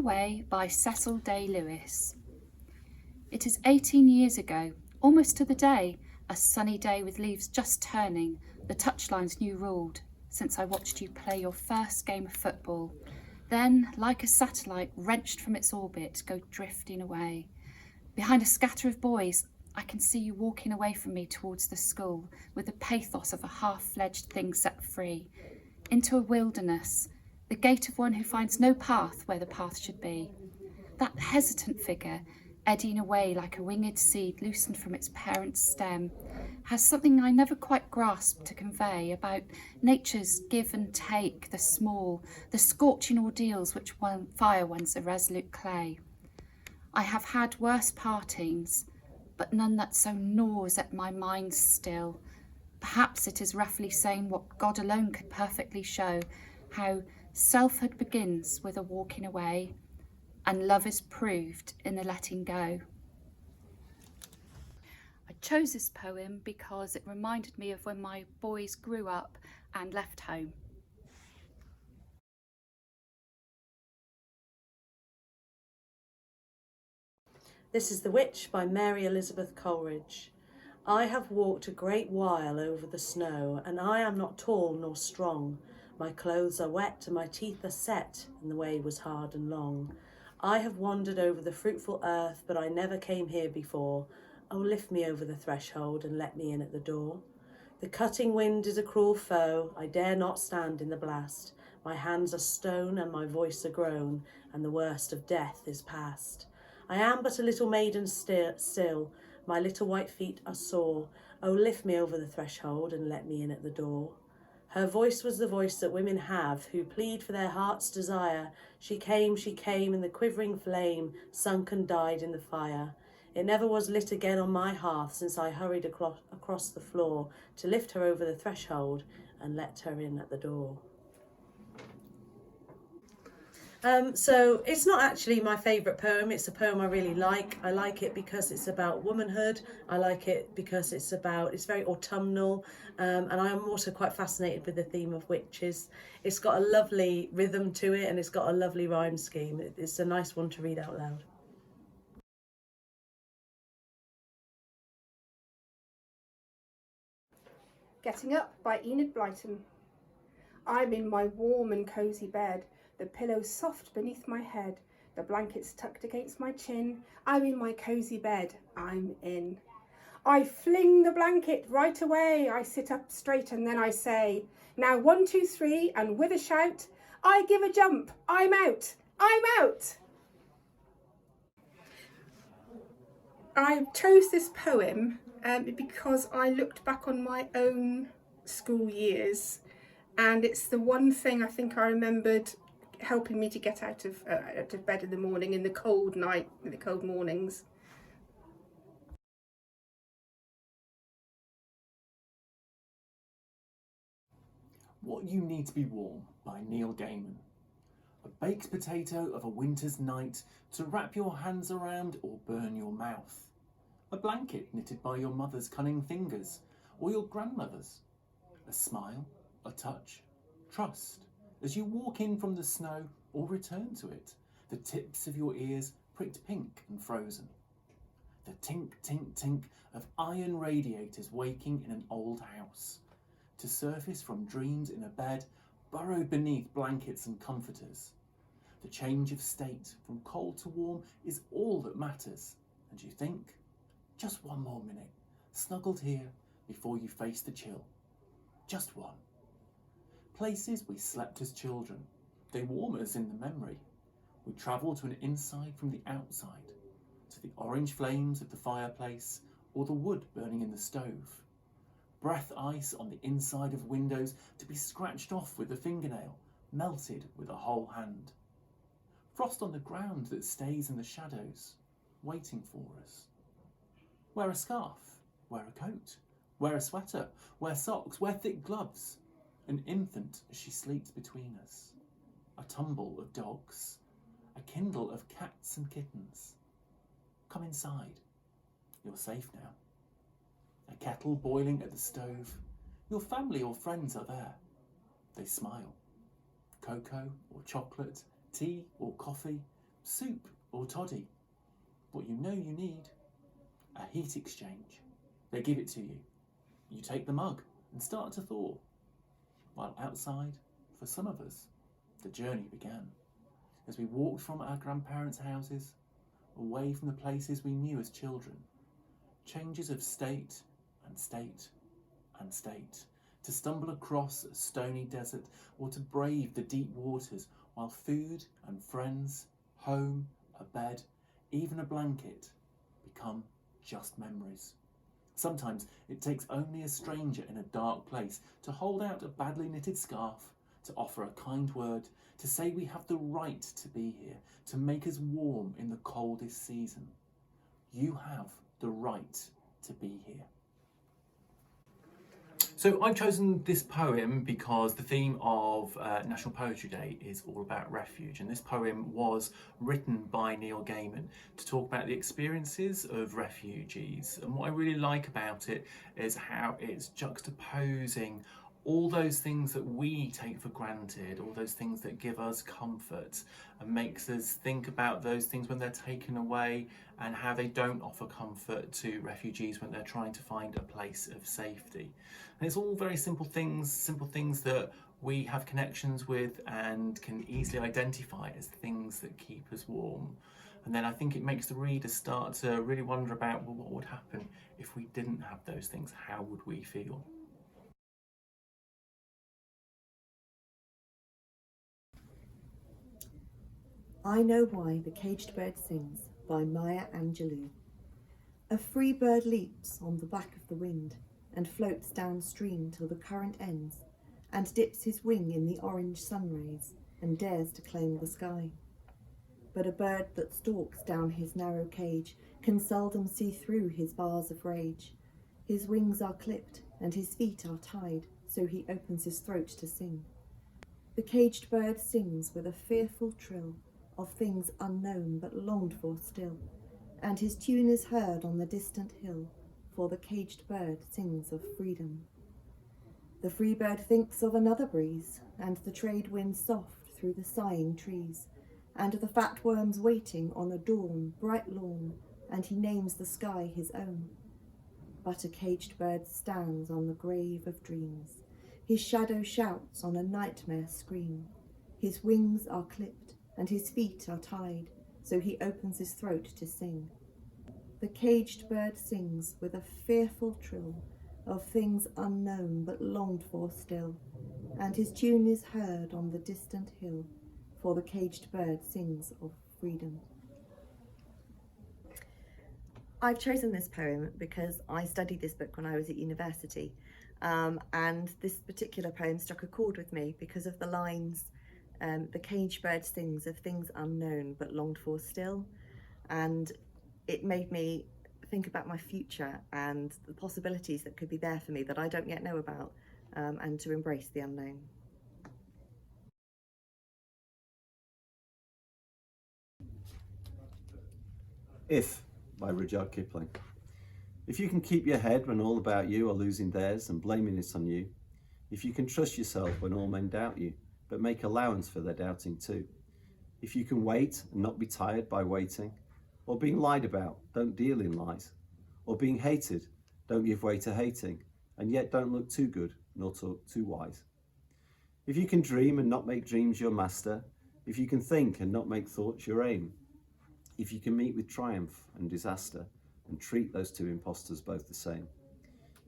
Away by Cecil Day-Lewis. It is 18 years ago, almost to the day, a sunny day with leaves just turning, the touchlines new ruled, since I watched you play your first game of football. Then, like a satellite wrenched from its orbit, go drifting away. Behind a scatter of boys, I can see you walking away from me towards the school with the pathos of a half-fledged thing set free, into a wilderness, the gait of one who finds no path where the path should be. That hesitant figure, eddying away like a winged seed loosened from its parent's stem, has something I never quite grasped to convey about nature's give and take, the small, the scorching ordeals which fire one's irresolute clay. I have had worse partings, but none that so gnaws at my mind still. Perhaps it is roughly saying what God alone could perfectly show, how selfhood begins with a walking away, and love is proved in the letting go. I chose this poem because it reminded me of when my boys grew up and left home. This is The Witch by Mary Elizabeth Coleridge. I have walked a great while over the snow, and I am not tall nor strong. My clothes are wet and my teeth are set, and the way was hard and long. I have wandered over the fruitful earth, but I never came here before. Oh, lift me over the threshold and let me in at the door. The cutting wind is a cruel foe, I dare not stand in the blast. My hands are stone and my voice a groan, and the worst of death is past. I am but a little maiden still, my little white feet are sore. Oh, lift me over the threshold and let me in at the door. Her voice was the voice that women have, who plead for their heart's desire. She came in the quivering flame, sunk and died in the fire. It never was lit again on my hearth since I hurried across the floor to lift her over the threshold and let her in at the door. So it's not actually my favourite poem. It's a poem I really like. I like it because it's about womanhood. I like it because it's very autumnal, and I am also quite fascinated with the theme of witches. It's got a lovely rhythm to it, and it's got a lovely rhyme scheme. It's a nice one to read out loud. Getting Up by Enid Blyton. I'm in my warm and cosy bed, the pillows soft beneath my head, the blankets tucked against my chin. I'm in my cosy bed, I'm in. I fling the blanket right away, I sit up straight and then I say, now 1, 2, 3, and with a shout, I give a jump, I'm out, I'm out. I chose this poem because I looked back on my own school years, and it's the one thing I think I remembered helping me to get out of bed in the morning, in the cold night, in the cold mornings. What You Need to Be Warm by Neil Gaiman. A baked potato of a winter's night to wrap your hands around or burn your mouth. A blanket knitted by your mother's cunning fingers or your grandmother's. A smile, a touch, trust as you walk in from the snow or return to it, the tips of your ears pricked pink and frozen. The tink, tink, tink of iron radiators waking in an old house, to surface from dreams in a bed burrowed beneath blankets and comforters. The change of state from cold to warm is all that matters, and you think, just one more minute, snuggled here before you face the chill. Just one. Places we slept as children, they warm us in the memory. We travel to an inside from the outside, to the orange flames of the fireplace or the wood burning in the stove. Breath ice on the inside of windows to be scratched off with a fingernail, melted with a whole hand. Frost on the ground that stays in the shadows, waiting for us. Wear a scarf, wear a coat, wear a sweater, wear socks, wear thick gloves. An infant as she sleeps between us. A tumble of dogs, a kindle of cats and kittens. Come inside, you're safe now. A kettle boiling at the stove, your family or friends are there. They smile. Cocoa or chocolate, tea or coffee, soup or toddy. What you know you need, a heat exchange. They give it to you. You take the mug and start to thaw. While outside, for some of us, the journey began. As we walked from our grandparents' houses, away from the places we knew as children, changes of state and state and state, to stumble across a stony desert or to brave the deep waters, while food and friends, home, a bed, even a blanket, become just memories. Sometimes it takes only a stranger in a dark place to hold out a badly knitted scarf, to offer a kind word, to say we have the right to be here, to make us warm in the coldest season. You have the right to be here. So I've chosen this poem because the theme of National Poetry Day is all about refuge, and this poem was written by Neil Gaiman to talk about the experiences of refugees. And what I really like about it is how it's juxtaposing all those things that we take for granted, all those things that give us comfort, and makes us think about those things when they're taken away and how they don't offer comfort to refugees when they're trying to find a place of safety. And it's all very simple things that we have connections with and can easily identify as things that keep us warm. And then I think it makes the reader start to really wonder about, well, what would happen if we didn't have those things? How would we feel? I Know Why the Caged Bird Sings by Maya Angelou. A free bird leaps on the back of the wind and floats downstream till the current ends, and dips his wing in the orange sun rays and dares to claim the sky. But a bird that stalks down his narrow cage can seldom see through his bars of rage. His wings are clipped and his feet are tied, so he opens his throat to sing. The caged bird sings with a fearful trill of things unknown but longed for still, and his tune is heard on the distant hill, for the caged bird sings of freedom. The free bird thinks of another breeze, and the trade wind soft through the sighing trees, and the fat worms waiting on a dawn, bright lawn, and he names the sky his own. But a caged bird stands on the grave of dreams. His shadow shouts on a nightmare scream. His wings are clipped and his feet are tied, so he opens his throat to sing. The caged bird sings with a fearful trill of things unknown but longed for still, and his tune is heard on the distant hill, for the caged bird sings of freedom. I've chosen this poem because I studied this book when I was at university, and this particular poem struck a chord with me because of the lines, the caged bird sings of things unknown but longed for still, and it made me think about my future and the possibilities that could be there for me that I don't yet know about, and to embrace the unknown. If, by Rudyard Kipling. If you can keep your head when all about you are losing theirs and blaming it on you, if you can trust yourself when all men doubt you, but make allowance for their doubting too, if you can wait and not be tired by waiting, or being lied about, don't deal in lies, or being hated, don't give way to hating, and yet don't look too good nor talk too wise. If you can dream and not make dreams your master, if you can think and not make thoughts your aim, if you can meet with triumph and disaster and treat those two impostors both the same,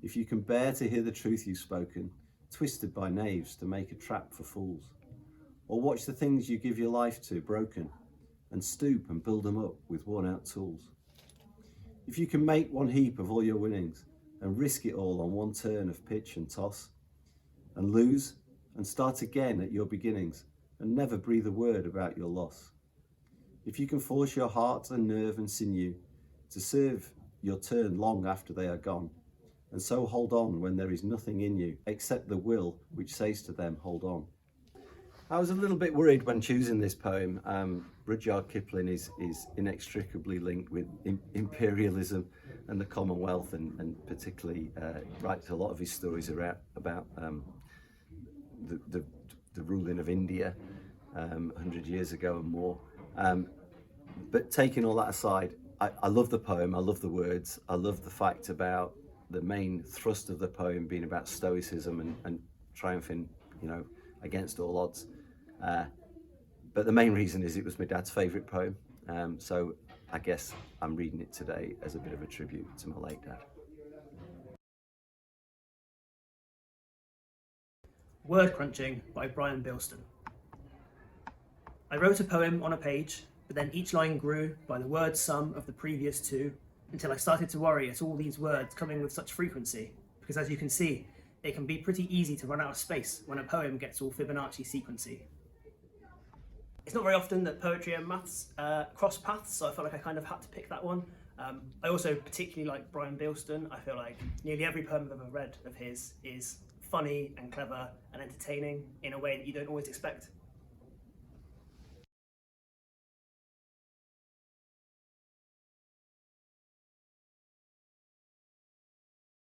if you can bear to hear the truth you've spoken, twisted by knaves to make a trap for fools, or watch the things you give your life to broken and stoop and build them up with worn out tools, if you can make one heap of all your winnings and risk it all on one turn of pitch and toss, and lose and start again at your beginnings and never breathe a word about your loss, if you can force your heart and nerve and sinew to serve your turn long after they are gone, and so hold on when there is nothing in you except the will which says to them, hold on. I was a little bit worried when choosing this poem. Rudyard Kipling is inextricably linked with imperialism and the Commonwealth, and particularly writes a lot of his stories about the ruling of India 100 years ago and more. But taking all that aside, I love the poem, I love the words, I love the fact about the main thrust of the poem being about stoicism and triumphing, against all odds. But the main reason is it was my dad's favourite poem. So I guess I'm reading it today as a bit of a tribute to my late dad. Word Crunching by Brian Bilston. I wrote a poem on a page, but then each line grew by the word sum of the previous two, until I started to worry at all these words coming with such frequency, because as you can see, it can be pretty easy to run out of space when a poem gets all Fibonacci sequency. It's not very often that poetry and maths cross paths, so I felt like I kind of had to pick that one. I also particularly like Brian Bilston. I feel like nearly every poem I've ever read of his is funny and clever and entertaining in a way that you don't always expect